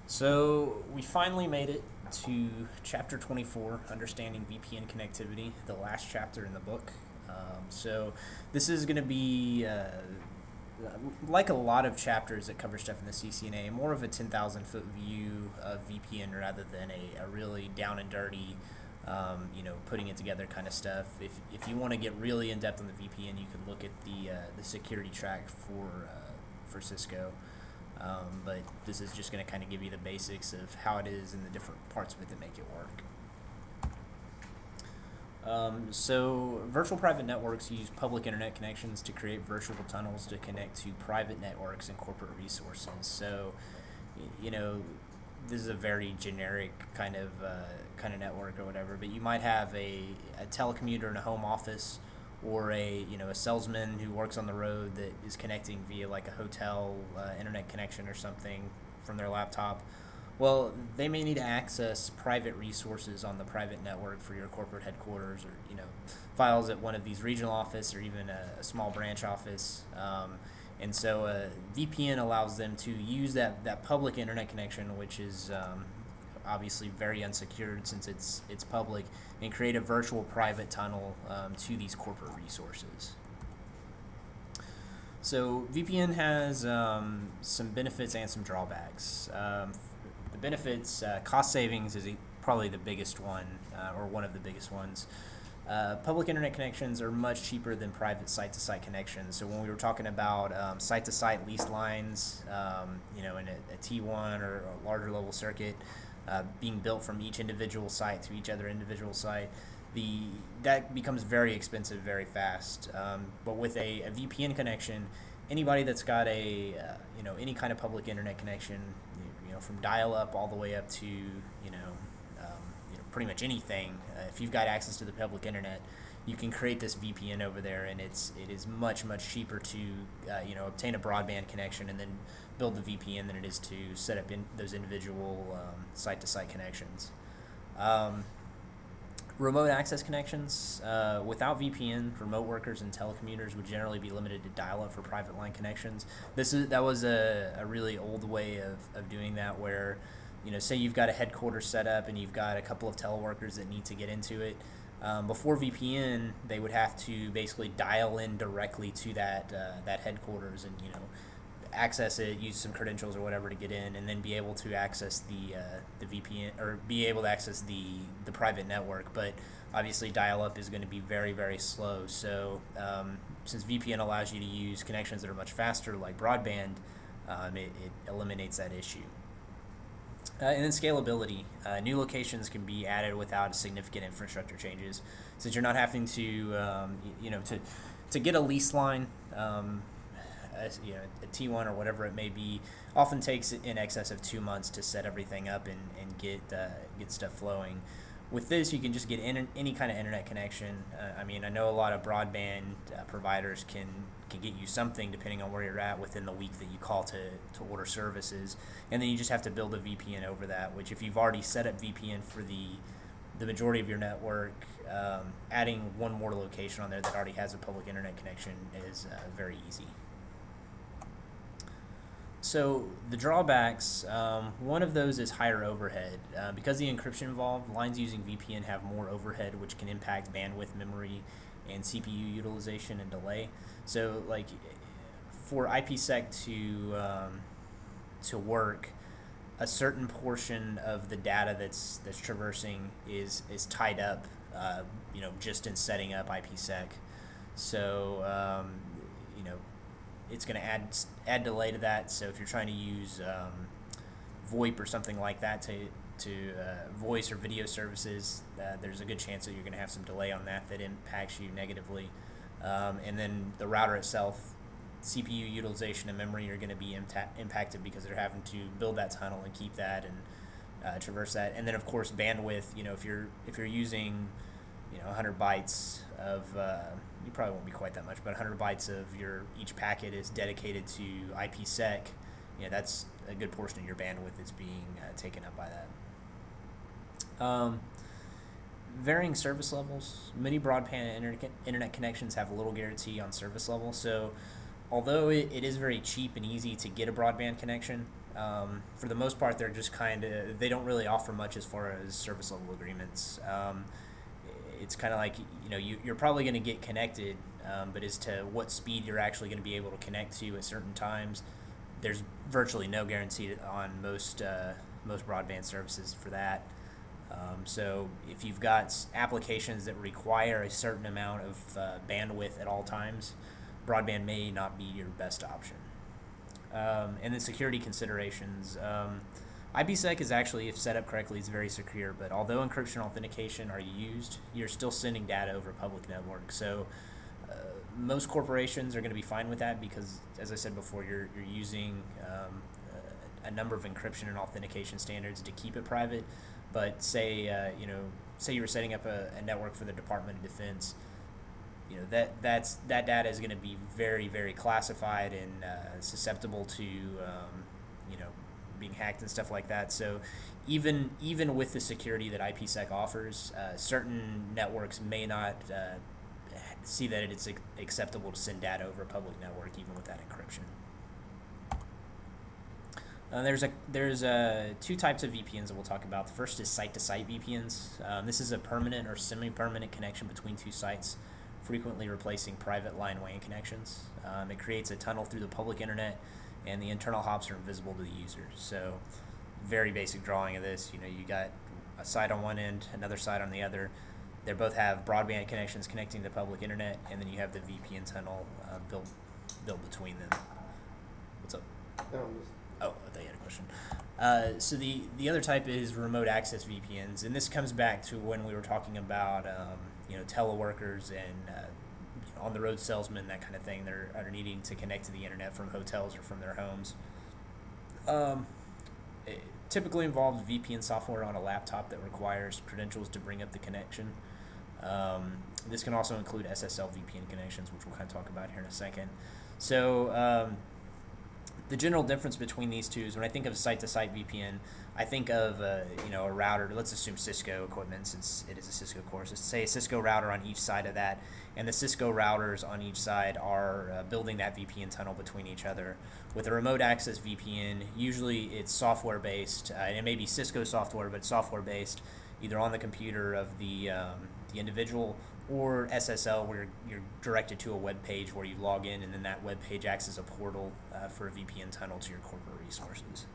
So we finally made it to chapter 24, Understanding VPN Connectivity, the last chapter in the book. So this is going to be, like a lot of chapters that cover stuff in the CCNA, more of a 10,000 foot view of VPN rather than a really down and dirty, putting it together kind of stuff. If you want to get really in depth on the VPN, you can look at the security track for Cisco. But this is just going to kind of give you the basics of how it is and the different parts of it that make it work. So virtual private networks use public internet connections to create virtual tunnels to connect to private networks and corporate resources. So, this is a very generic kind of network or whatever. But you might have a telecommuter in a home office, or a salesman who works on the road that is connecting via like a hotel internet connection or something from their laptop. Well, they may need to access private resources on the private network for your corporate headquarters, or files at one of these regional office or even a small branch office. And so VPN allows them to use that public internet connection, which is obviously very unsecured since it's public, and create a virtual private tunnel to these corporate resources. So VPN has some benefits and some drawbacks. The benefits, cost savings is probably the biggest one, or one of the biggest ones. Public internet connections are much cheaper than private site-to-site connections. So when we were talking about site-to-site leased lines, in a T1 or a larger level circuit, being built from each individual site to each other individual site, that becomes very expensive very fast. But with a VPN connection, anybody that's got any kind of public internet connection, from dial-up all the way up to pretty much anything. If you've got access to the public internet, you can create this VPN over there, and it is much cheaper to obtain a broadband connection and then build the VPN than it is to set up in those individual site-to-site connections. Remote access connections, without VPN, remote workers and telecommuters would generally be limited to dial-up for private line connections. That was a really old way of doing that, where say you've got a headquarters set up and you've got a couple of teleworkers that need to get into it. Before VPN, they would have to basically dial in directly to that headquarters and access it, use some credentials or whatever to get in, and then be able to access the VPN, or be able to access the private network. But obviously, dial-up is going to be very very slow. So since VPN allows you to use connections that are much faster, like broadband, it eliminates that issue. And then scalability. New locations can be added without significant infrastructure changes, since you're not having to get a lease line, a T1 or whatever it may be. Often takes in excess of 2 months to set everything up and get stuff flowing. With this, you can just get any kind of internet connection. I know a lot of broadband providers can get you something depending on where you're at within the week that you call to order services, and then you just have to build a VPN over that, which if you've already set up VPN for the majority of your network, adding one more location on there that already has a public internet connection is very easy. So the drawbacks, one of those is higher overhead. Because the encryption involved, lines using VPN have more overhead, which can impact bandwidth, memory, and CPU utilization and delay. So like for IPSec to work, a certain portion of the data that's traversing is tied up, just in setting up IPSec. So it's going to add delay to that. So if you're trying to use VoIP or something like that to voice or video services, there's a good chance that you're going to have some delay on that impacts you negatively. And then the router itself, CPU utilization and memory are going to be impacted because they're having to build that tunnel and keep that and traverse that. And then of course bandwidth. If you're using 100 bytes of you probably won't be quite that much, but 100 bytes of each packet is dedicated to IPSec. That's a good portion of your bandwidth that's being taken up by that. Varying service levels. Many broadband internet connections have little guarantee on service level. So although it is very cheap and easy to get a broadband connection, For the most part, they're just they don't really offer much as far as service level agreements. It's kind of like, you're probably going to get connected, but as to what speed you're actually going to be able to connect to at certain times, there's virtually no guarantee on most broadband services for that. So if you've got applications that require a certain amount of bandwidth at all times, broadband may not be your best option. And then security considerations. IPSec is actually, if set up correctly, is very secure, but although encryption and authentication are used, you're still sending data over public networks. So most corporations are going to be fine with that because, as I said before, you're using a number of encryption and authentication standards to keep it private. But say you were setting up a network for the Department of Defense, that data is going to be very, very classified and susceptible to being hacked and stuff like that. So even with the security that IPSec offers, certain networks may not see that it's acceptable to send data over a public network even with that encryption. There's two types of VPNs that we'll talk about. The first is site-to-site VPNs. This is a permanent or semi-permanent connection between two sites, frequently replacing private line WAN connections. It creates a tunnel through the public internet, and the internal hops are invisible to the user. So, very basic drawing of this. You got a site on one end, another site on the other. They both have broadband connections connecting to the public internet, and then you have the VPN tunnel built between them. What's up? Oh, I thought you had a question. So the other type is remote access VPNs, and this comes back to when we were talking about teleworkers and on-the-road salesmen, that kind of thing. They're needing to connect to the internet from hotels or from their homes. It typically involves VPN software on a laptop that requires credentials to bring up the connection. This can also include SSL VPN connections, which we'll kind of talk about here in a second. So the general difference between these two is when I think of site-to-site VPN, I think of a router. Let's assume Cisco equipment, since it is a Cisco course. Let's say a Cisco router on each side of that, and the Cisco routers on each side are building that VPN tunnel between each other. With a remote access VPN, usually it's software-based. And it may be Cisco software, but software-based, either on the computer of the individual, or SSL, where you're directed to a web page where you log in, and then that web page acts as a portal for a VPN tunnel to your corporate resources.